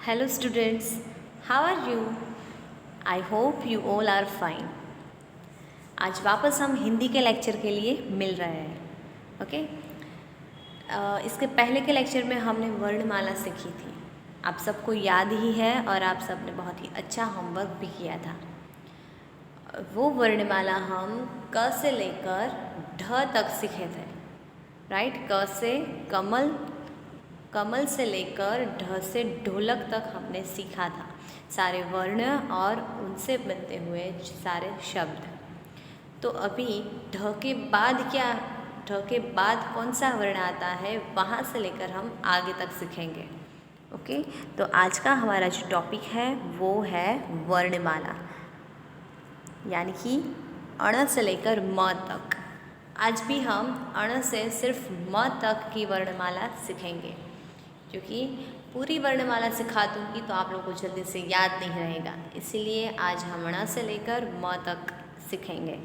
Hello students, how are you? I hope you all are fine. आज वापस हम हिंदी के लेक्चर के लिए मिल रहे हैं, ओके? इसके पहले के लेक्चर में हमने वर्णमाला सीखी थी। आप सबको याद ही है और आप सब ने बहुत ही अच्छा होमवर्क भी किया था। वो वर्णमाला हम क से लेकर ढ तक सीखे थे, राइट? क से कमल, कमल से लेकर ढ से ढोलक तक हमने सीखा था, सारे वर्ण और उनसे बनते हुए सारे शब्द। तो अभी ढ के बाद क्या, ढ के बाद कौन सा वर्ण आता है, वहाँ से लेकर हम आगे तक सीखेंगे, ओके? तो आज का हमारा जो टॉपिक है वो है वर्णमाला, यानी कि अण से लेकर म तक। आज भी हम अण से सिर्फ म तक की वर्णमाला सीखेंगे, क्योंकि पूरी वर्णमाला सिखा दूँगी तो आप लोगों को जल्दी से याद नहीं रहेगा, इसीलिए आज हम अण से लेकर म तक सीखेंगे।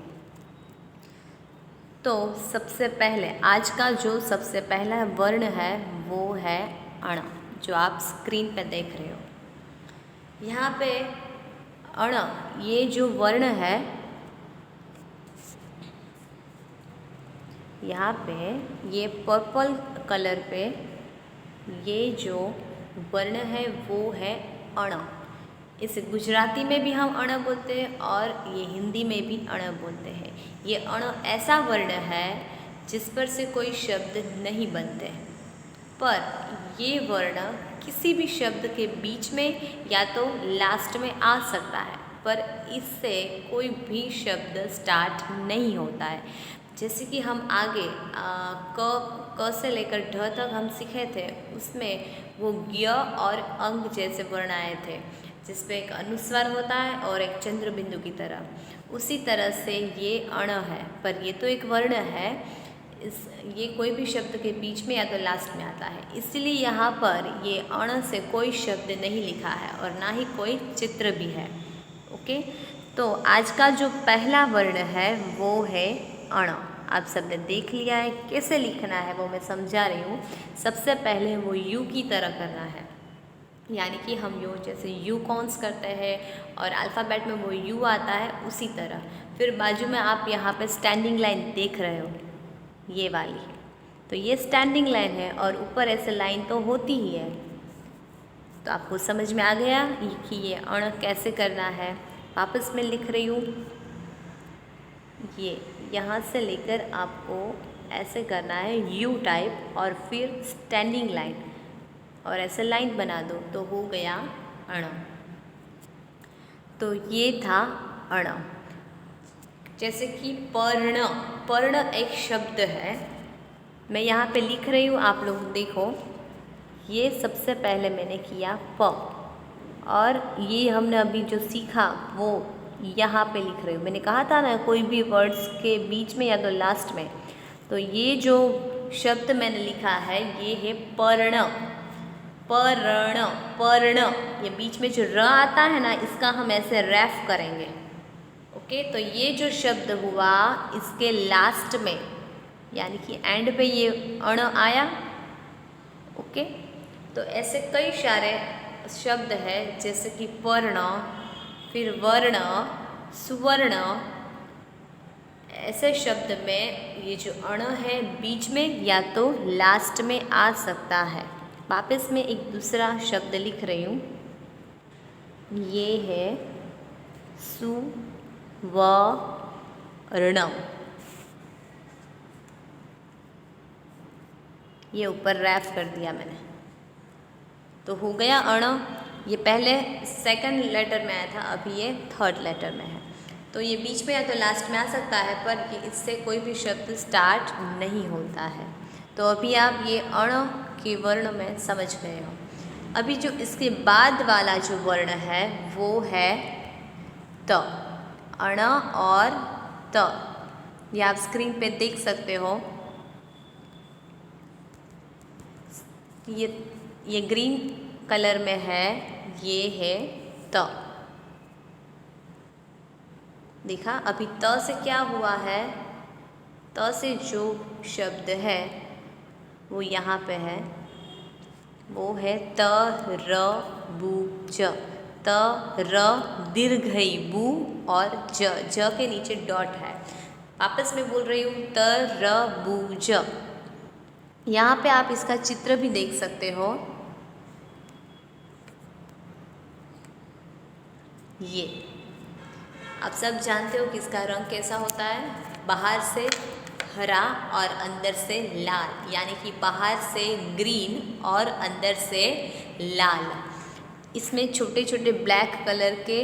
तो सबसे पहले आज का जो सबसे पहला वर्ण है वो है अण, जो आप स्क्रीन पे देख रहे हो। यहाँ पे अण, ये जो वर्ण है, यहाँ पे ये पर्पल कलर पे ये जो वर्ण है वो है अण। इसे गुजराती में भी हम अण बोलते हैं और ये हिंदी में भी अण बोलते हैं। ये अण ऐसा वर्ण है जिस पर से कोई शब्द नहीं बनते, पर ये वर्ण किसी भी शब्द के बीच में या तो लास्ट में आ सकता है, पर इससे कोई भी शब्द स्टार्ट नहीं होता है। जैसे कि हम आगे क से लेकर ढ तक हम सीखे थे, उसमें वो ज्ञ और अंग जैसे वर्ण आए थे, जिसपे एक अनुस्वार होता है और एक चंद्र बिंदु की तरह। उसी तरह से ये अण है, पर ये तो एक वर्ण है, ये कोई भी शब्द के बीच में या तो लास्ट में आता है, इसलिए यहाँ पर ये अण से कोई शब्द नहीं लिखा है और ना ही कोई चित्र भी है, ओके? तो आज का जो पहला वर्ण है वो है अण। आप सबने देख लिया है कैसे लिखना है, वो मैं समझा रही हूँ। सबसे पहले वो यू की तरह करना है, यानी कि हम यू जैसे यू कॉन्स करते हैं और अल्फ़ाबेट में वो यू आता है, उसी तरह। फिर बाजू में आप यहाँ पे स्टैंडिंग लाइन देख रहे हो, ये वाली, तो ये स्टैंडिंग लाइन है और ऊपर ऐसे लाइन तो होती ही है। तो आपको समझ में आ गया कि ये अण कैसे करना है। वापस मैं लिख रही हूँ, ये यहाँ से लेकर आपको ऐसे करना है यू टाइप और फिर स्टैंडिंग लाइन और ऐसे लाइन बना दो तो हो गया अण। तो ये था अण। जैसे कि पर्ण, पर्ण एक शब्द है, मैं यहाँ पे लिख रही हूँ, आप लोग देखो। ये सबसे पहले मैंने किया प, और ये हमने अभी जो सीखा वो यहाँ पे लिख रही हूँ। मैंने कहा था ना, कोई भी वर्ड्स के बीच में या तो लास्ट में। तो ये जो शब्द मैंने लिखा है ये है पर्ण, पर्ण, पर्ण। ये बीच में जो र आता है ना, इसका हम ऐसे रैफ करेंगे, ओके? तो ये जो शब्द हुआ इसके लास्ट में, यानी कि एंड पे ये अण आया, ओके? तो ऐसे कई सारे शब्द है, जैसे कि पर्ण, फिर वर्ण, सुवर्ण। ऐसे शब्द में ये जो अण है बीच में या तो लास्ट में आ सकता है। वापस मैं एक दूसरा शब्द लिख रही हूँ, ये है सुवर्ण। ये ऊपर रैफ कर दिया मैंने, तो हो गया अण। ये पहले सेकंड लेटर में आया था, अभी ये थर्ड लेटर में है। तो ये बीच में या तो लास्ट में आ सकता है, पर ये इससे कोई भी शब्द स्टार्ट नहीं होता है। तो अभी आप ये अण के वर्ण में समझ गए हो। अभी जो इसके बाद वाला जो वर्ण है वो है त, अण और त। ये आप स्क्रीन पे देख सकते हो। ये ग्रीन कलर में है, ये है त। देखा अभी त से क्या हुआ है, त से जो शब्द है वो यहाँ पे है, वो है त, र, बू ज, त र दीर्घई बू और ज के नीचे डॉट है। वापस मैं बोल रही हूँ त र बू ज। यहाँ पे आप इसका चित्र भी देख सकते हो। ये आप सब जानते हो कि इसका रंग कैसा होता है, बाहर से हरा और अंदर से लाल, यानी कि बाहर से ग्रीन और अंदर से लाल। इसमें छोटे छोटे ब्लैक कलर के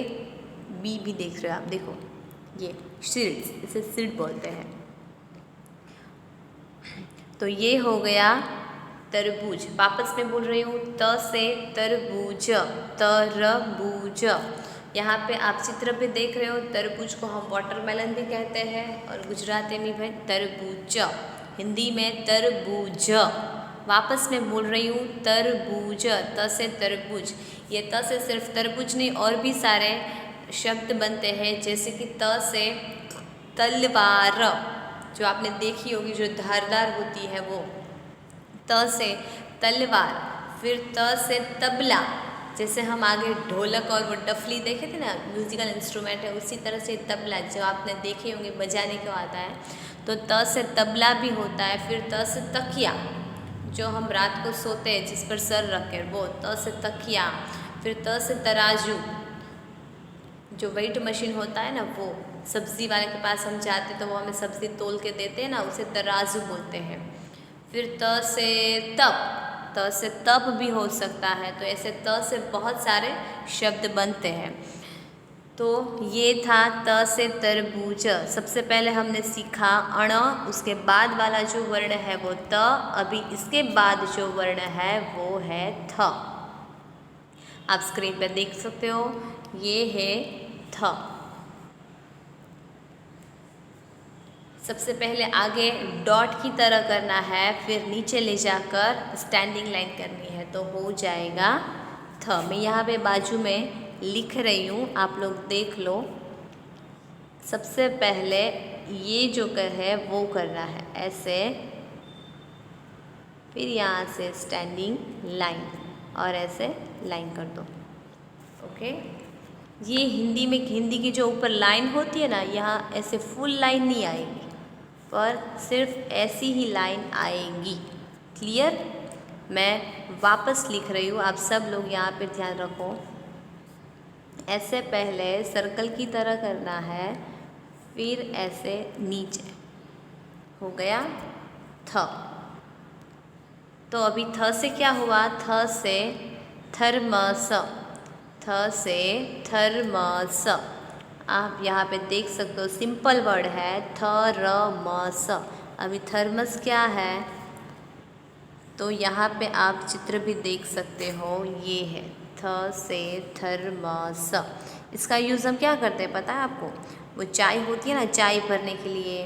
बी भी देख रहे हो आप, देखो ये सीड्स, इसे सीड बोलते हैं। तो ये हो गया तरबूज। वापस मैं बोल रही हूँ त से तरबूज, तरबूज। यहाँ पे आप चित्र पे देख रहे हो, तरबूज को हम वाटरमेलन भी कहते हैं और गुजराती में भाई तरबूज, हिंदी में तरबूज। वापस मैं बोल रही हूँ तरबूज, त से तरबूज। ये त से सिर्फ तरबूज नहीं, और भी सारे शब्द बनते हैं, जैसे कि त से तलवार, जो आपने देखी होगी, जो धारदार होती है वो। त से तलवार। फिर त से तबला, जैसे हम आगे ढोलक और वो डफली देखे थे ना, म्यूजिकल इंस्ट्रूमेंट है, उसी तरह से तबला जो आपने देखे होंगे बजाने को आता है, तो त से तबला भी होता है। फिर त से तकिया, जो हम रात को सोते हैं जिस पर सर रख कर, वो त से तकिया। फिर त से तराजू, जो वेट मशीन होता है ना, वो सब्ज़ी वाले के पास हम जाते तो वो हमें सब्ज़ी तोल के देते हैं ना, उसे तराजू बोलते हैं। फिर त से तप, त से तप भी हो सकता है। तो ऐसे त से बहुत सारे शब्द बनते हैं। तो ये था त से तरबूज। सबसे पहले हमने सीखा अण, उसके बाद वाला जो वर्ण है वो त, अभी इसके बाद जो वर्ण है वो है थ। आप स्क्रीन पर देख सकते हो, ये है थ। सबसे पहले आगे डॉट की तरह करना है, फिर नीचे ले जाकर स्टैंडिंग लाइन करनी है, तो हो जाएगा थ। मैं यहाँ पे बाजू में लिख रही हूँ, आप लोग देख लो। सबसे पहले ये जो है वो करना है ऐसे, फिर यहाँ से स्टैंडिंग लाइन और ऐसे लाइन कर दो। ओके, ये हिंदी में, हिंदी की जो ऊपर लाइन होती है ना, यहाँ ऐसे फुल लाइन नहीं आएगी, पर सिर्फ ऐसी ही लाइन आएगी। क्लियर? मैं वापस लिख रही हूँ, आप सब लोग यहाँ पे ध्यान रखो। ऐसे पहले सर्कल की तरह करना है, फिर ऐसे नीचे। हो गया थ। तो अभी थ से क्या हुआ? थ से थर्मस, थ से थर्मस। आप यहाँ पे देख सकते हो, सिंपल वर्ड है थर्मस। अभी थर्मस क्या है, तो यहाँ पे आप चित्र भी देख सकते हो, ये है थ से थर्मस। इसका यूज़ हम क्या करते हैं पता है आपको? वो चाय होती है ना, चाय भरने के लिए,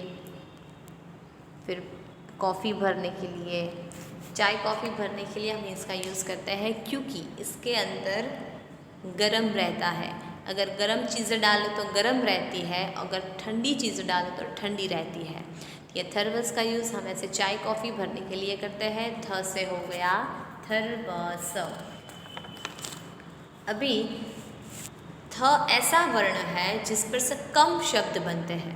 फिर कॉफ़ी भरने के लिए, चाय कॉफ़ी भरने के लिए हम इसका यूज़ करते हैं, क्योंकि इसके अंदर गरम रहता है। अगर गरम चीज़ें डालो तो गरम रहती है, अगर ठंडी चीज़ें डालो तो ठंडी रहती है। ये थर्मस का यूज़ हम ऐसे चाय कॉफ़ी भरने के लिए करते हैं। थ से हो गया थर्मस। अभी थ ऐसा वर्ण है जिस पर से कम शब्द बनते हैं।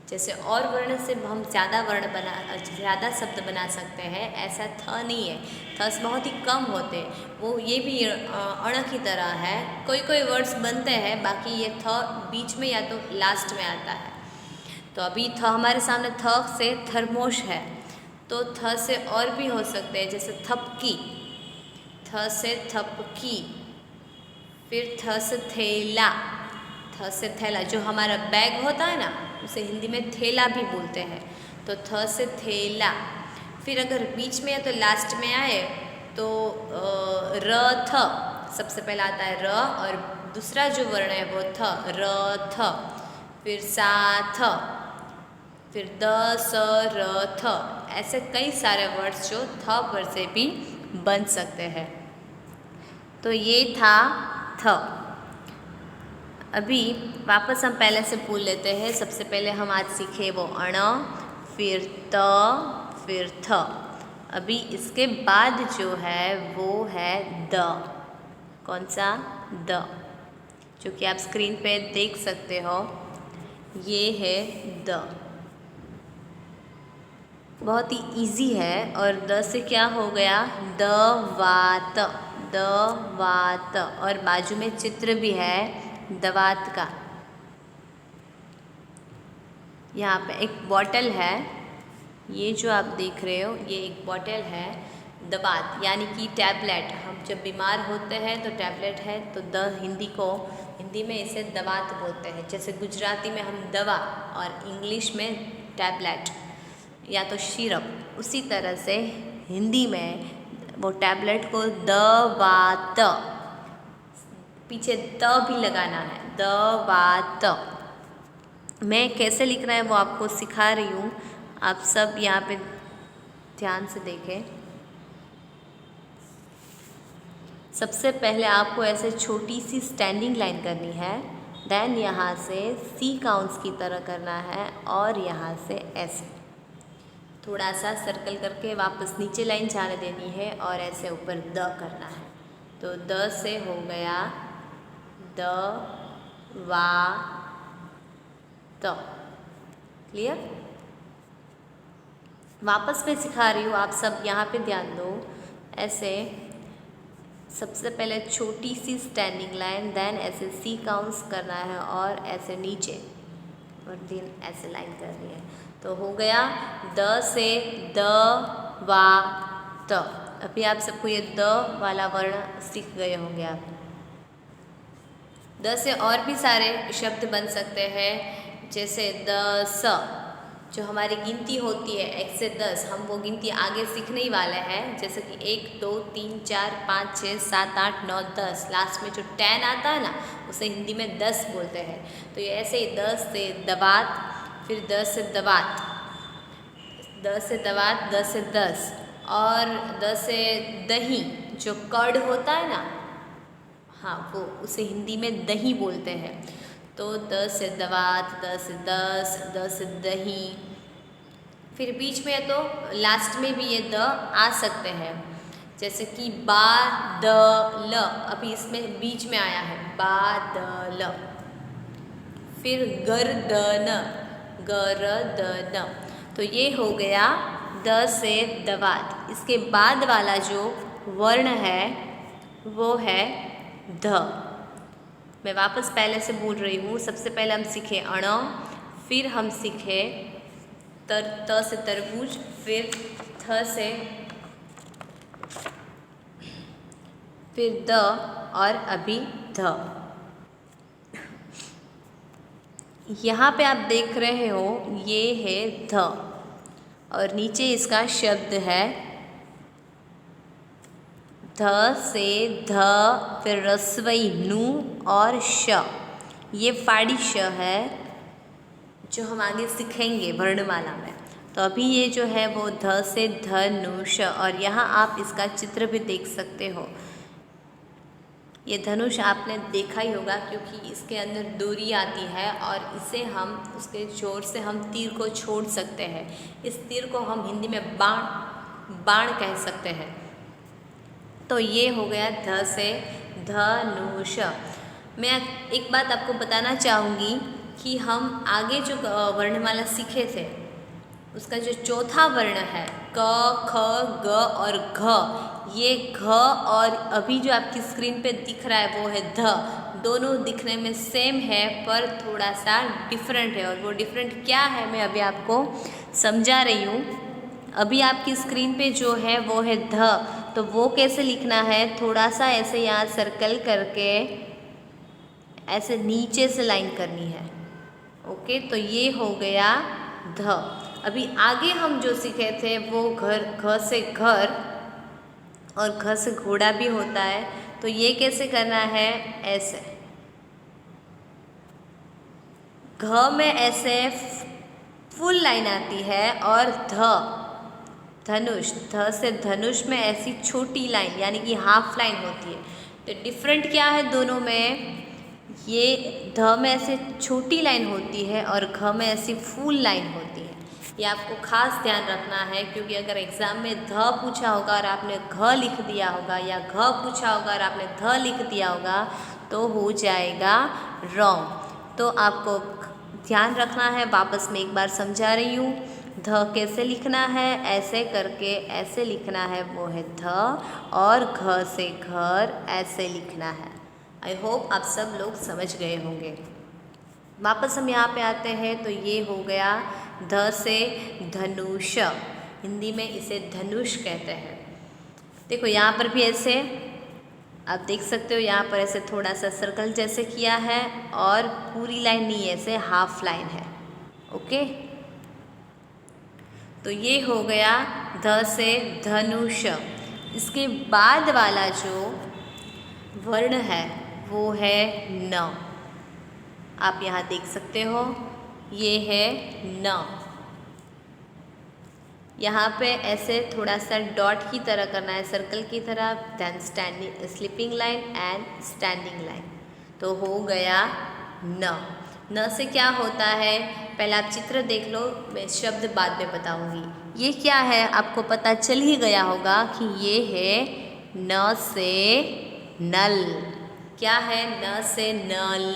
जैसे और वर्ण से हम ज़्यादा शब्द बना सकते हैं, ऐसा थ नहीं है। थ से बहुत ही कम होते हैं। वो ये भी अण की तरह है, कोई कोई वर्ड्स बनते हैं, बाकी ये थ बीच में या तो लास्ट में आता है। तो अभी थ हमारे सामने थ से थर्मोश है, तो थ से और भी हो सकते हैं, जैसे थपकी, थ से थपकी। फिर थ से थैला, थ से थैला, जो हमारा बैग होता है ना, उसे हिंदी में थैला भी बोलते हैं। तो थ से थैला। फिर अगर बीच में या तो लास्ट में आए तो रथ, सबसे पहला आता है र, और दूसरा जो वर्ण है वो थ, रथ। फिर साथ, फिर द स र थ। ऐसे कई सारे वर्ड्स जो थ पर से भी बन सकते हैं। तो ये था थ। अभी वापस हम पहले से बोल लेते हैं। सबसे पहले हम आज सीखे वो अण, फिर त, फिर थ। अभी इसके बाद जो है वो है द। कौन सा? द, जो कि आप स्क्रीन पे देख सकते हो, ये है द। बहुत ही इजी है। और द से क्या हो गया? दवात, दवात। और बाजू में चित्र भी है दवात का। यहाँ पे एक बॉटल है, ये जो आप देख रहे हो ये एक बॉटल है। दवात यानी कि टैबलेट। हम जब बीमार होते हैं तो टैबलेट है, तो हिंदी में इसे दवात बोलते हैं। जैसे गुजराती में हम दवा और इंग्लिश में टैबलेट या तो सिरप, उसी तरह से हिंदी में वो टैबलेट को दवात, पीछे त भी लगाना है, दवात। मैं कैसे लिखना है वो आपको सिखा रही हूँ, आप सब यहाँ पे ध्यान से देखें। सबसे पहले आपको ऐसे छोटी सी स्टैंडिंग लाइन करनी है, देन यहाँ से सी काउंट्स की तरह करना है और यहाँ से ऐसे थोड़ा सा सर्कल करके वापस नीचे लाइन जाने देनी है और ऐसे ऊपर द करना है। तो द से हो गया द वा त। क्लियर? वापस मैं सिखा रही हूँ, आप सब यहाँ पे ध्यान दो। ऐसे सबसे पहले छोटी सी स्टैंडिंग लाइन, देन ऐसे सी काउंट्स करना है और ऐसे नीचे, और देन ऐसे लाइन करनी है। तो हो गया द से द वा त। अभी आप सबको ये द वाला वर्ण सीख गए होंगे आप। द से और भी सारे शब्द बन सकते हैं, जैसे द स, जो हमारी गिनती होती है 1 से 10, हम वो गिनती आगे सीखने ही वाले हैं। जैसे कि 1 2 3 4 5 6 7 8 9 10, लास्ट में जो 10 आता है ना, उसे हिंदी में 10 बोलते हैं। तो ये ऐसे ही 10 से दवात, फिर 10 से दवात, 10 से दवात, 10 से 10, और 10 से दही, जो कर्ड होता है ना, हाँ वो, उसे हिंदी में दही बोलते हैं। तो 10 से दवात, 10 से 10, 10 से दही। फिर बीच में तो लास्ट में भी ये द आ सकते हैं, जैसे कि बा द ल, अभी इसमें बीच में आया है बा द ल। फिर गर द न, गर द न। तो ये हो गया द से दवात। इसके बाद वाला जो वर्ण है वो है ध। मैं वापस पहले से बोल रही हूँ। सबसे पहले हम सीखे अण, फिर हम सीखे त से तरबूज, फिर थ से, फिर द, और अभी ध। यहाँ पे आप देख रहे हो ये है ध, और नीचे इसका शब्द है ध से ध, फिर रस्वई नु और श। ये फाड़ी श है जो हम आगे सीखेंगे वर्णमाला में। तो अभी ये जो है वो ध से ध नु श, और यहाँ आप इसका चित्र भी देख सकते हो। ये धनुष आपने देखा ही होगा, क्योंकि इसके अंदर डोरी आती है और इसे हम, उसके जोर से हम तीर को छोड़ सकते हैं। इस तीर को हम हिंदी में बाण कह सकते हैं। तो ये हो गया ध से धनुष। मैं एक बात आपको बताना चाहूँगी कि हम आगे जो वर्णमाला सीखे थे, उसका जो चौथा वर्ण है क ख ग और घ, ये घ और अभी जो आपकी स्क्रीन पे दिख रहा है वो है ध, दोनों दिखने में सेम है पर थोड़ा सा डिफरेंट है। और वो डिफरेंट क्या है मैं अभी आपको समझा रही हूँ। अभी आपकी स्क्रीन पे जो है वो है ध, तो वो कैसे लिखना है, थोड़ा सा ऐसे यहाँ सर्कल करके ऐसे नीचे से लाइन करनी है। ओके, तो ये हो गया ध। अभी आगे हम जो सीखे थे वो घ से घर और घ से घोड़ा भी होता है। तो ये कैसे करना है, ऐसे घ में ऐसे फुल लाइन आती है, और धनुष, ध से धनुष में ऐसी छोटी लाइन यानी कि हाफ लाइन होती है। तो डिफरेंट क्या है दोनों में, ये ध में ऐसे छोटी लाइन होती है और घ में ऐसी फुल लाइन होती है। ये आपको खास ध्यान रखना है, क्योंकि अगर एग्ज़ाम में ध पूछा होगा और आपने घ लिख दिया होगा, या घ पूछा होगा और आपने ध लिख दिया होगा, तो हो जाएगा रॉन्ग। तो आपको ध्यान रखना है। वापस मैं एक बार समझा रही हूँ। ध कैसे लिखना है, ऐसे करके ऐसे लिखना है, वो है ध। और घ से घर ऐसे लिखना है। आई होप आप सब लोग समझ गए होंगे। वापस हम यहाँ पे आते हैं, तो ये हो गया ध से धनुष। हिंदी में इसे धनुष कहते हैं। देखो यहाँ पर भी ऐसे आप देख सकते हो, यहाँ पर ऐसे थोड़ा सा सर्कल जैसे किया है, और पूरी लाइन नहीं है, ऐसे हाफ लाइन है। ओके, तो ये हो गया ध से धनुष। इसके बाद वाला जो वर्ण है वो है न। आप यहाँ देख सकते हो, ये है न। यहाँ पे ऐसे थोड़ा सा डॉट की तरह करना है, सर्कल की तरह, then standing sleeping line and standing line. तो हो गया न। न से क्या होता है, पहले आप चित्र देख लो, मैं शब्द बाद में बताऊंगी। ये क्या है आपको पता चल ही गया होगा कि ये है न से नल। क्या है, न से नल,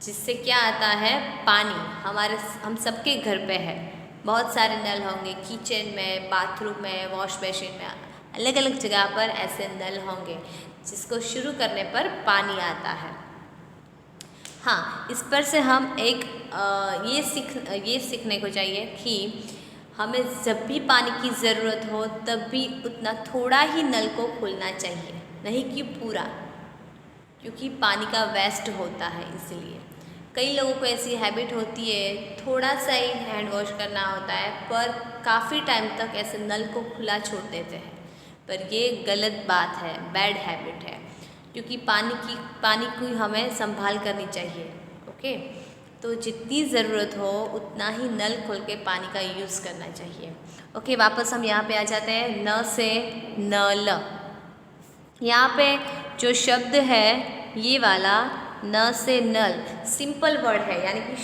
जिससे क्या आता है, पानी। हम सबके घर पे है, बहुत सारे नल होंगे, किचन में, बाथरूम में, वॉश बेसिन में, अलग अलग जगह पर ऐसे नल होंगे जिसको शुरू करने पर पानी आता है। हाँ, इस पर से हम एक ये सीखने को चाहिए कि हमें जब भी पानी की ज़रूरत हो तब भी उतना थोड़ा ही नल को खोलना चाहिए, नहीं कि पूरा, क्योंकि पानी का वेस्ट होता है। इसलिए कई लोगों को ऐसी हैबिट होती है, थोड़ा सा ही हैंड वॉश करना होता है, पर काफ़ी टाइम तक ऐसे नल को खुला छोड़ देते हैं। पर ये गलत बात है, बैड हैबिट है, क्योंकि पानी को हमें संभाल करनी चाहिए। ओके, तो जितनी ज़रूरत हो उतना ही नल खोल के पानी का यूज़ करना चाहिए। ओके, वापस हम यहाँ पे आ जाते हैं, न से नल। यहाँ पे जो शब्द है ये वाला न से नल सिंपल वर्ड है, यानी कि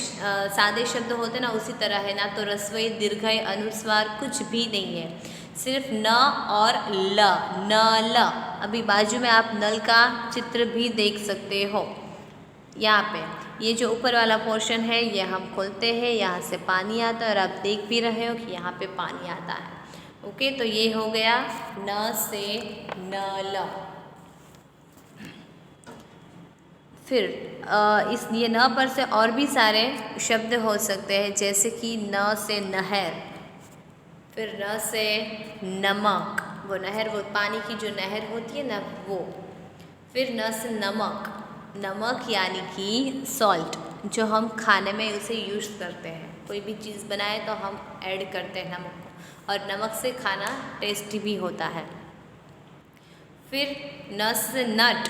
सादे शब्द होते ना उसी तरह है, ना तो रस्वई, दीर्घई, अनुस्वार कुछ भी नहीं है, सिर्फ न और ल, न ल। अभी बाजू में आप नल का चित्र भी देख सकते हो। यहाँ पे ये जो ऊपर वाला पोर्शन है ये हम खोलते हैं, यहाँ से पानी आता है, और आप देख भी रहे हो कि यहाँ पे पानी आता है। ओके, तो ये हो गया न से नल। फिर इस ये न पर से और भी सारे शब्द हो सकते हैं, जैसे कि न से नहर, फिर न से नमक, वो नहर, वो पानी की जो नहर होती है ना वो। फिर न से नमक, नमक यानी कि सॉल्ट, जो हम खाने में उसे यूज़ करते हैं, कोई भी चीज़ बनाए तो हम ऐड करते हैं नमक को, और नमक से खाना टेस्टी भी होता है। फिर न से नट,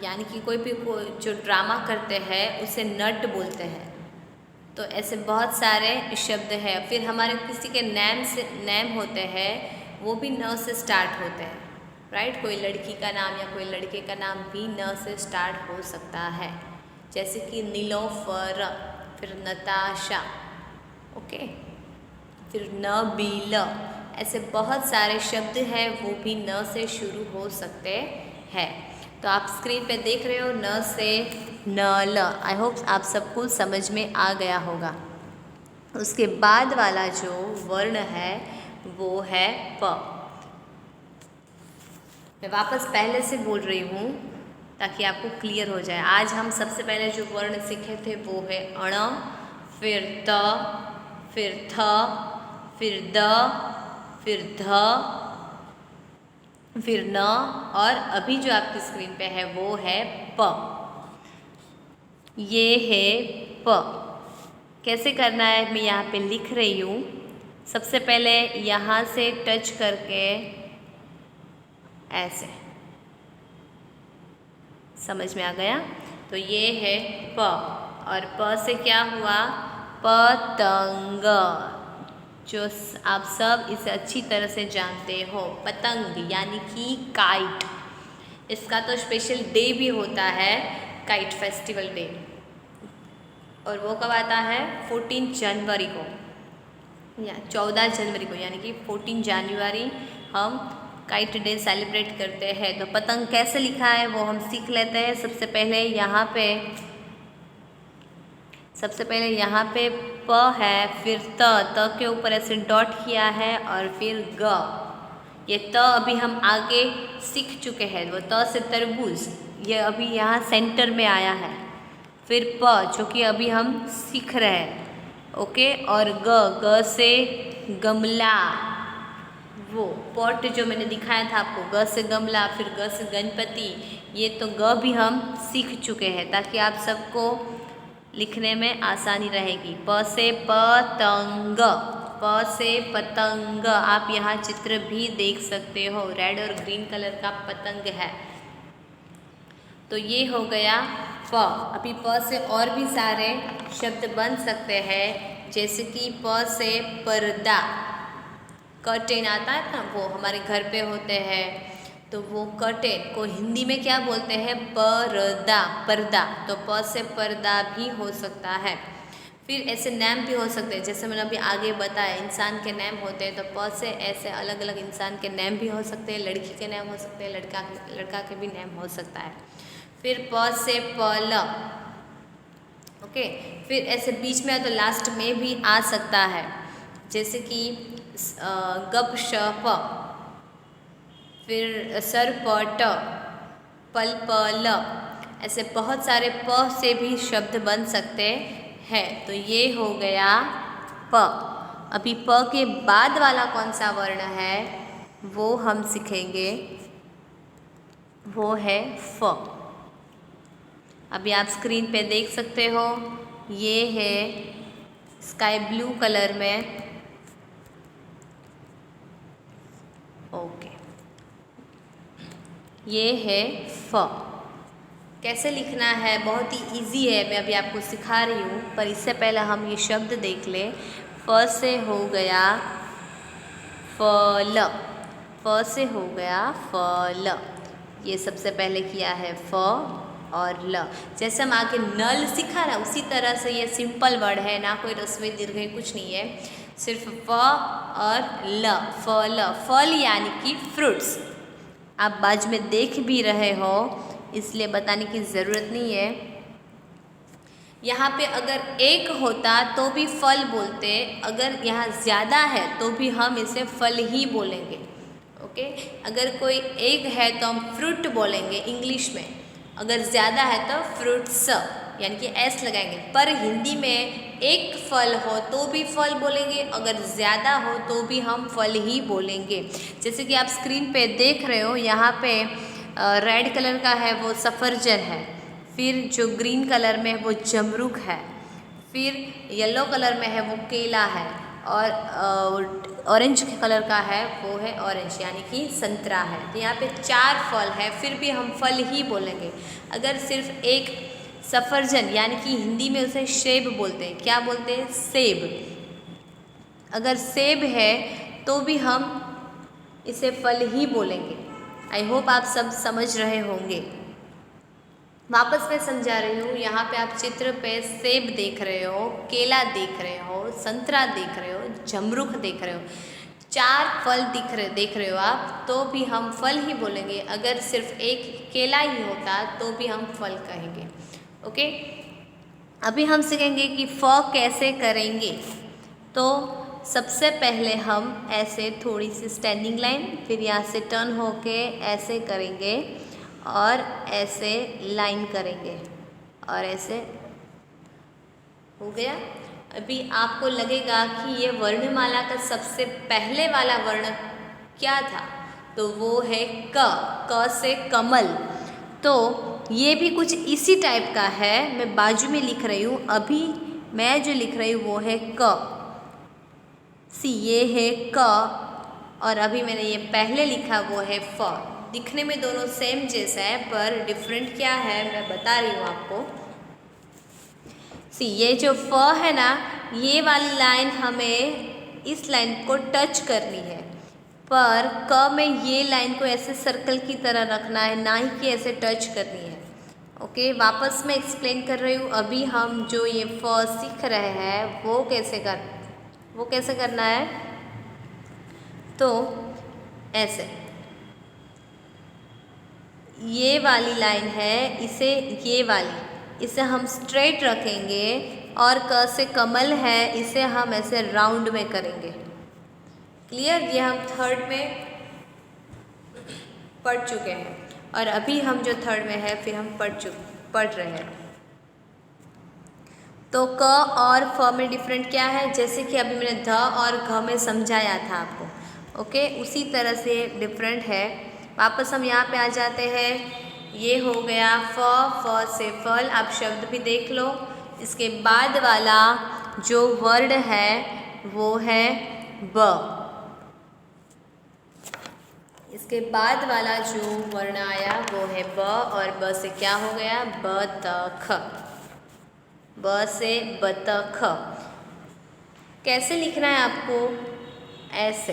यानी कि कोई जो ड्रामा करते हैं उसे नट बोलते हैं। तो ऐसे बहुत सारे शब्द हैं। फिर हमारे किसी के नेम होते हैं, वो भी न से स्टार्ट होते हैं, राइट। कोई लड़की का नाम या कोई लड़के का नाम भी न से स्टार्ट हो सकता है, जैसे कि नीलोफर, फिर नताशा। ओके, फिर नबील, ऐसे बहुत सारे शब्द हैं वो भी न से शुरू हो सकते हैं। तो आप स्क्रीन पे देख रहे हो न से नल। आई होप आप सबको समझ में आ गया होगा। उसके बाद वाला जो वर्ण है वो है प। मैं वापस पहले से बोल रही हूँ ताकि आपको क्लियर हो जाए। आज हम सबसे पहले जो वर्ण सीखे थे वो है अण, फिर त, फिर थ, फिर द, फिर ध, फिर न, और अभी जो आपकी स्क्रीन पे है वो है प। ये है प। कैसे करना है मैं यहाँ पे लिख रही हूँ। सबसे पहले यहाँ से टच करके ऐसे, समझ में आ गया। तो ये है प, और प से क्या हुआ, पतंग, जो आप सब इसे अच्छी तरह से जानते हो, पतंग यानी कि काइट। इसका तो स्पेशल डे भी होता है, काइट फेस्टिवल डे, और वो कब आता है, 14 जनवरी को। या 14 जनवरी को यानी कि 14 जनवरी हम काइट डे सेलिब्रेट करते हैं। तो पतंग कैसे लिखा है वो हम सीख लेते हैं। सबसे पहले यहाँ पे प है, फिर त के ऊपर ऐसे डॉट किया है और फिर ग। ये त अभी हम आगे सीख चुके हैं, वो त से तरबूज, ये अभी यहाँ सेंटर में आया है। फिर प जो कि अभी हम सीख रहे हैं, ओके। और ग से गमला, वो पॉट जो मैंने दिखाया था आपको, ग से गमला, फिर ग से गणपति, ये तो ग भी हम सीख चुके हैं ताकि आप सबको लिखने में आसानी रहेगी। प से पतंग, प से पतंग, आप यहाँ चित्र भी देख सकते हो, रेड और ग्रीन कलर का पतंग है। तो ये हो गया प। अभी प से और भी सारे शब्द बन सकते हैं, जैसे कि प से पर्दा, कर्टेन आता है ना, वो हमारे घर पे होते हैं, तो वो कर्टेन को हिंदी में क्या बोलते हैं, पर्दा, पर्दा। तो प से पर्दा भी हो सकता है। फिर ऐसे नाम भी हो सकते हैं, जैसे मैंने अभी आगे बताया इंसान के नाम होते हैं, तो प से ऐसे अलग अलग इंसान के नाम भी हो सकते हैं, लड़की के नाम हो सकते हैं, लड़का के भी नाम हो सकता है। फिर प से पल, ओके। फिर ऐसे बीच में तो लास्ट में भी आ सकता है, जैसे कि गपशप, फिर सरपट, पल, ऐसे बहुत सारे प से भी शब्द बन सकते हैं। तो ये हो गया प। अभी प के बाद वाला कौन सा वर्ण है वो हम सीखेंगे, वो है फ। अभी आप स्क्रीन पे देख सकते हो, ये है स्काई ब्लू कलर में, ओके। ये है फ। कैसे लिखना है, बहुत ही इजी है, मैं अभी आपको सिखा रही हूँ, पर इससे पहले हम ये शब्द देख लें। फ से हो गया फल, फ से हो गया फल, ये सबसे पहले किया है फ और ल। जैसे हम आगे नल सीखा ना, उसी तरह से ये सिंपल वर्ड है, ना कोई रस्वे दीर्घ कुछ नहीं है, सिर्फ फ और ल, फल, फल यानी कि फ्रूट्स। आप बाजू में देख भी रहे हो, इसलिए बताने की ज़रूरत नहीं है। यहाँ पे अगर एक होता तो भी फल बोलते, अगर यहाँ ज़्यादा है तो भी हम इसे फल ही बोलेंगे, ओके। अगर कोई एक है तो हम फ्रूट बोलेंगे इंग्लिश में, अगर ज़्यादा है तो फ्रूट्स यानी कि एस लगाएंगे। पर हिंदी में एक फल हो तो भी फल बोलेंगे, अगर ज़्यादा हो तो भी हम फल ही बोलेंगे। जैसे कि आप स्क्रीन पे देख रहे हो, यहाँ पे रेड कलर का है वो सफरजन है, फिर जो ग्रीन कलर में है वो जमरूख है, फिर येलो कलर में है वो केला है, और ऑरेंज कलर का है वो है ऑरेंज यानी कि संतरा है। तो यहाँ पे 4 फल है, फिर भी हम फल ही बोलेंगे। अगर सिर्फ एक सफरजन यानी कि हिंदी में उसे सेब बोलते हैं, क्या बोलते हैं, सेब। अगर सेब है तो भी हम इसे फल ही बोलेंगे। आई होप आप सब समझ रहे होंगे। वापस मैं समझा रही हूँ, यहाँ पे आप चित्र पे सेब देख रहे हो, केला देख रहे हो, संतरा देख रहे हो, जमरूख देख रहे हो, 4 फल देख रहे हो आप, तो भी हम फल ही बोलेंगे। अगर सिर्फ एक केला ही होता तो भी हम फल कहेंगे, ओके। अभी हम सीखेंगे कि फ कैसे करेंगे। तो सबसे पहले हम ऐसे थोड़ी सी स्टैंडिंग लाइन, फिर यहाँ से टर्न होके ऐसे करेंगे और ऐसे लाइन करेंगे और ऐसे हो गया। अभी आपको लगेगा कि ये वर्णमाला का सबसे पहले वाला वर्ण क्या था, तो वो है क से कमल। तो ये भी कुछ इसी टाइप का है, मैं बाजू में लिख रही हूँ। अभी मैं जो लिख रही हूँ वो है क, सी ये है क, और अभी मैंने ये पहले लिखा वो है फ। दिखने में दोनों सेम जैसा है, पर डिफरेंट क्या है मैं बता रही हूँ आपको। सी ये जो फ है ना, ये वाली लाइन हमें इस लाइन को टच करनी है, पर क में ये लाइन को ऐसे सर्कल की तरह रखना है, ना ही कि ऐसे टच करनी है, ओके। वापस मैं एक्सप्लेन कर रही हूँ। अभी हम जो ये फ सीख रहे हैं वो कैसे वो कैसे करना है, तो ऐसे ये वाली लाइन है, इसे ये वाली इसे हम स्ट्रेट रखेंगे और क से कमल है इसे हम ऐसे राउंड में करेंगे। क्लियर? ये हम थर्ड में पढ़ चुके हैं और अभी हम जो थर्ड में है फिर हम पढ़ रहे हैं। तो क और फ में डिफरेंट क्या है, जैसे कि अभी मैंने ध और घ में समझाया था आपको। ओके, उसी तरह से डिफरेंट है। वापस हम यहाँ पे आ जाते हैं। ये हो गया फ से फल। आप शब्द भी देख लो। इसके बाद वाला जो वर्ड है वो है ब। इसके बाद वाला जो वर्ण आया वो है ब और ब से क्या हो गया, बतख। ब से बतख। कैसे लिखना है आपको, ऐसे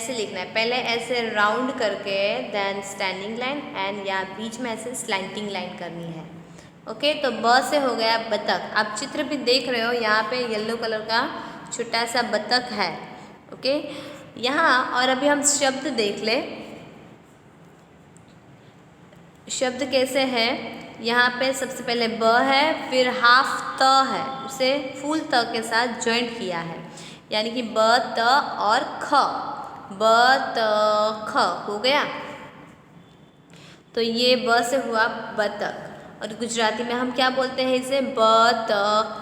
लिखना है। पहले ऐसे राउंड करके देन स्टैंडिंग लाइन एंड या बीच में ऐसे स्लैंटिंग लाइन करनी है। ओके, तो ब से हो गया बतख। आप चित्र भी देख रहे हो, यहाँ पे येलो कलर का छोटा सा बतख है। ओके, यहाँ और अभी हम शब्द देख ले। शब्द कैसे है, यहाँ पे सबसे पहले ब है, फिर हाफ त है, उसे फुल त के साथ जॉइंट किया है, यानी कि ब त और ख, ब त ख हो गया। तो ये ब से हुआ बतख और गुजराती में हम क्या बोलते हैं इसे, ब त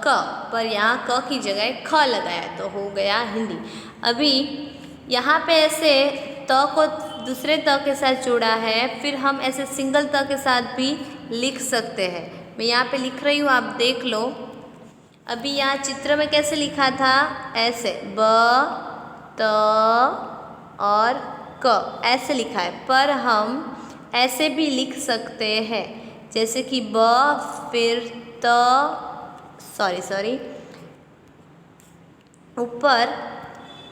क, पर यहाँ क की जगह ख लगाया तो हो गया हिंदी। अभी यहाँ पे ऐसे त को दूसरे त के साथ जोड़ा है, फिर हम ऐसे सिंगल त के साथ भी लिख सकते हैं। मैं यहाँ पे लिख रही हूँ, आप देख लो। अभी यहाँ चित्र में कैसे लिखा था, ऐसे ब त और क ऐसे लिखा है, पर हम ऐसे भी लिख सकते हैं, जैसे कि ब फिर त, सॉरी ऊपर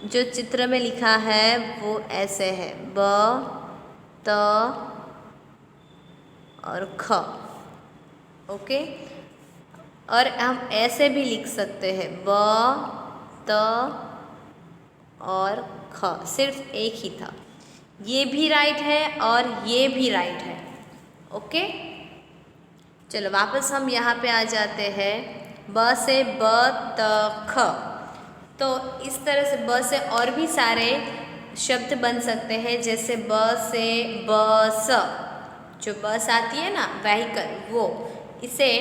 जो चित्र में लिखा है वो ऐसे है, ब त और ख। ओके, और हम ऐसे भी लिख सकते हैं, ब त और ख, सिर्फ एक ही था। ये भी राइट है और ये भी राइट है। ओके, चलो वापस हम यहाँ पे आ जाते हैं। ब से ब त ख। तो इस तरह से ब से और भी सारे शब्द बन सकते हैं, जैसे ब से बस, जो बस आती है ना व्हीकल, वो इसे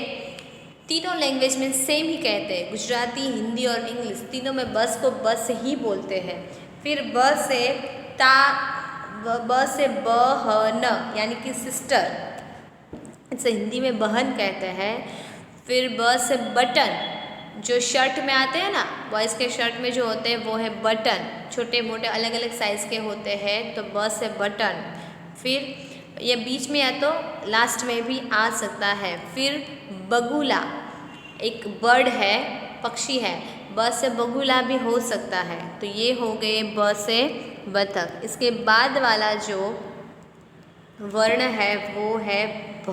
तीनों लैंग्वेज में सेम ही कहते हैं, गुजराती, हिंदी और इंग्लिश तीनों में बस को बस ही बोलते हैं। फिर ब से बहन, यानी कि सिस्टर, इसे हिंदी में बहन कहते हैं। फिर ब से बटन, जो शर्ट में आते हैं ना, बॉयज़ के शर्ट में जो होते हैं वो है बटन, छोटे मोटे अलग अलग साइज़ के होते हैं, तो ब से बटन। फिर ये बीच में या तो लास्ट में भी आ सकता है। फिर बगुला, एक बर्ड है, पक्षी है, ब से बगुला भी हो सकता है। तो ये हो गए ब से बतख। इसके बाद वाला जो वर्ण है वो है भ।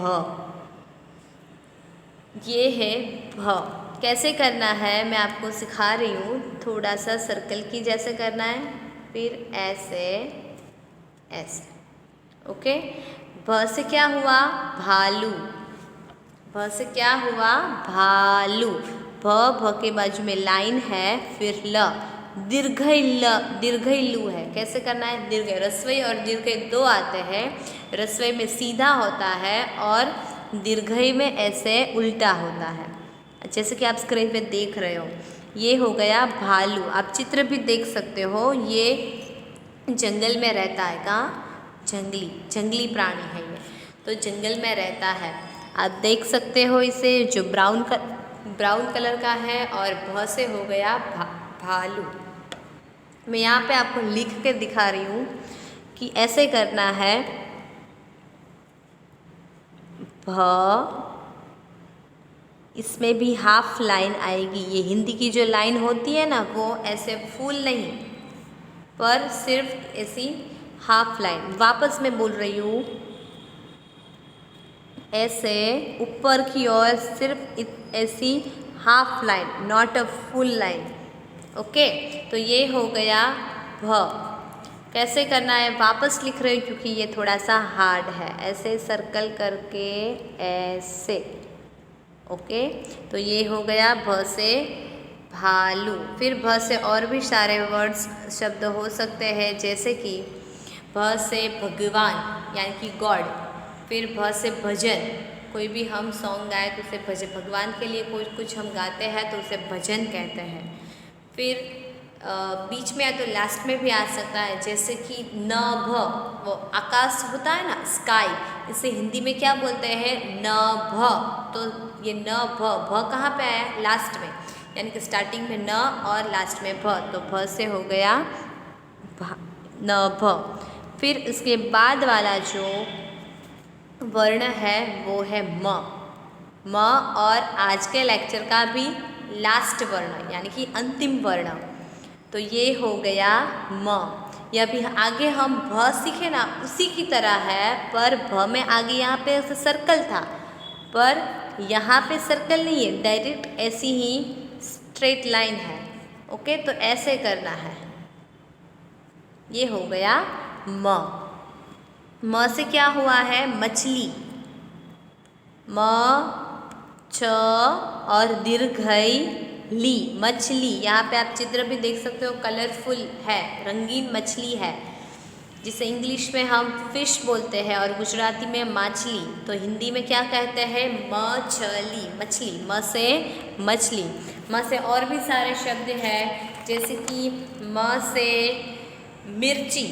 ये है भ। कैसे करना है मैं आपको सिखा रही हूँ। थोड़ा सा सर्कल की जैसे करना है, फिर ऐसे ऐसे। ओके, भ से क्या हुआ, भालू। भ से क्या हुआ, भालू। भ के बाजू में लाइन है, फिर ल, दीर्घई लू है। कैसे करना है, दीर्घ, रस्वई और दीर्घई दो आते हैं। रस्वई में सीधा होता है और दीर्घई में ऐसे उल्टा होता है, जैसे कि आप स्क्रीन पे देख रहे हो। ये हो गया भालू। आप चित्र भी देख सकते हो, ये जंगल में रहता है। कहाँ, जंगली प्राणी है ये, तो जंगल में रहता है। आप देख सकते हो इसे, जो ब्राउन कलर का है, और भ से हो गया भालू। मैं यहाँ पे आपको लिख के दिखा रही हूँ कि ऐसे करना है। भ, इसमें भी हाफ लाइन आएगी। ये हिंदी की जो लाइन होती है ना, वो ऐसे फुल नहीं, पर सिर्फ ऐसी हाफ लाइन। वापस मैं बोल रही हूँ, ऐसे ऊपर की ओर सिर्फ ऐसी half line, not a full line. Okay, तो ये हो गया भ। कैसे करना है, वापस लिख रही हूँ क्योंकि ये थोड़ा सा हार्ड है। ऐसे सर्कल करके ऐसे। ओके, तो ये हो गया भ से भालू। फिर भ से और भी सारे वर्ड्स शब्द हो सकते हैं, जैसे कि भ से भगवान यानी कि गॉड। फिर भ से भजन, कोई भी हम सॉन्ग गाए तो उसे भजन, भगवान के लिए कोई कुछ हम गाते हैं तो उसे भजन कहते हैं। फिर बीच में या तो लास्ट में भी आ सकता है, जैसे कि न भ, वो आकाश होता है ना, स्काई, इसे हिंदी में क्या बोलते हैं, न भ। तो ये न भ, भ कहाँ पे आया, लास्ट में, यानी कि स्टार्टिंग में न और लास्ट में भ, तो भ से हो गया न भ। फिर उसके बाद वाला जो वर्ण है वो है म। म और आज के लेक्चर का भी लास्ट वर्ण यानी कि अंतिम वर्ण, तो ये हो गया म। या भी आगे हम भ सीखे ना, उसी की तरह है, पर भ में आगे यहाँ पे सर्कल था, पर यहाँ पे सर्कल नहीं है, डायरेक्ट ऐसी ही स्ट्रेट लाइन है। ओके, तो ऐसे करना है। ये हो गया म। म से क्या हुआ है, मछली। म छ और दीर्घई ली, मछली। यहाँ पे आप चित्र भी देख सकते हो, कलरफुल है, रंगीन मछली है, जिसे इंग्लिश में हम फिश बोलते हैं और गुजराती में माछली। तो हिंदी में क्या कहते हैं, मछली, मछली। म से मछली। म से और भी सारे शब्द हैं, जैसे कि म से मिर्ची,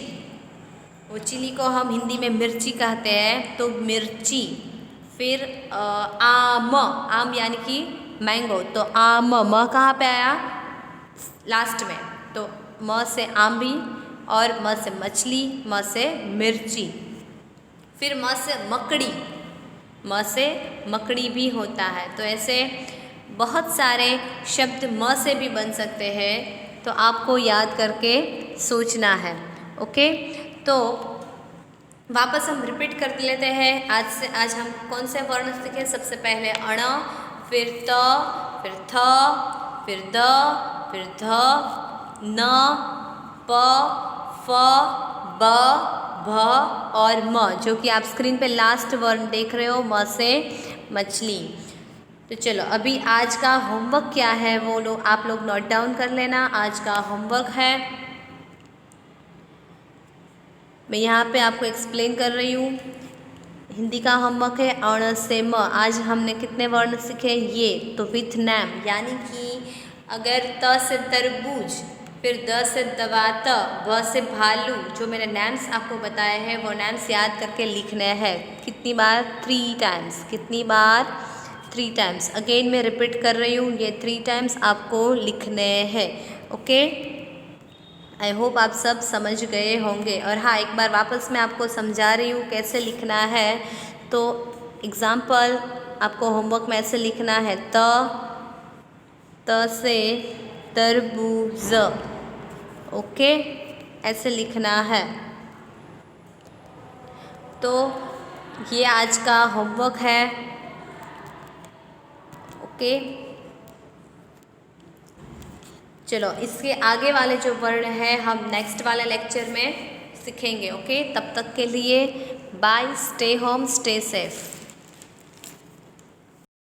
वो चिली को हम हिंदी में मिर्ची कहते हैं, तो मिर्ची। फिर आम, आम यानी कि मैंगो, तो आम, म कहाँ पे आया, लास्ट में, तो म से आम भी, और म से मछली, म से मिर्ची। फिर म से मकड़ी, म से मकड़ी भी होता है। तो ऐसे बहुत सारे शब्द म से भी बन सकते हैं, तो आपको याद करके सोचना है। ओके, तो वापस हम रिपीट कर लेते हैं। आज हम कौन से वर्ण सीखे, सबसे पहले अण, फिर त, फिर थ, फिर द, फिर ध, न, प, फ, ब, भ और म, जो कि आप स्क्रीन पे लास्ट वर्ण देख रहे हो, म से मछली। तो चलो, अभी आज का होमवर्क क्या है वो आप लोग नोट डाउन कर लेना। आज का होमवर्क है, मैं यहाँ पे आपको एक्सप्लेन कर रही हूँ। हिंदी का होमवर्क है अण से म। आज हमने कितने वर्ण सीखे, ये, तो विथ नेम, यानी कि अगर त से तरबूज, फिर द से दवात, भ से भालू, जो मैंने नेम्स आपको बताए हैं वो नेम्स याद करके लिखने हैं। कितनी बार, 3 टाइम्स। कितनी बार, 3 टाइम्स। अगेन मैं रिपीट कर रही हूँ, ये 3 टाइम्स आपको लिखने हैं। ओके, आई होप आप सब समझ गए होंगे। और हाँ, एक बार वापस मैं आपको समझा रही हूँ कैसे लिखना है। तो एग्ज़ाम्पल, आपको होमवर्क में ऐसे लिखना है, त से तरबूज। ओके, ऐसे लिखना है। तो ये आज का होमवर्क है। ओके, चलो, इसके आगे वाले जो वर्ण हैं हम नेक्स्ट वाले लेक्चर में सीखेंगे। ओके, तब तक के लिए bye, stay home, stay safe.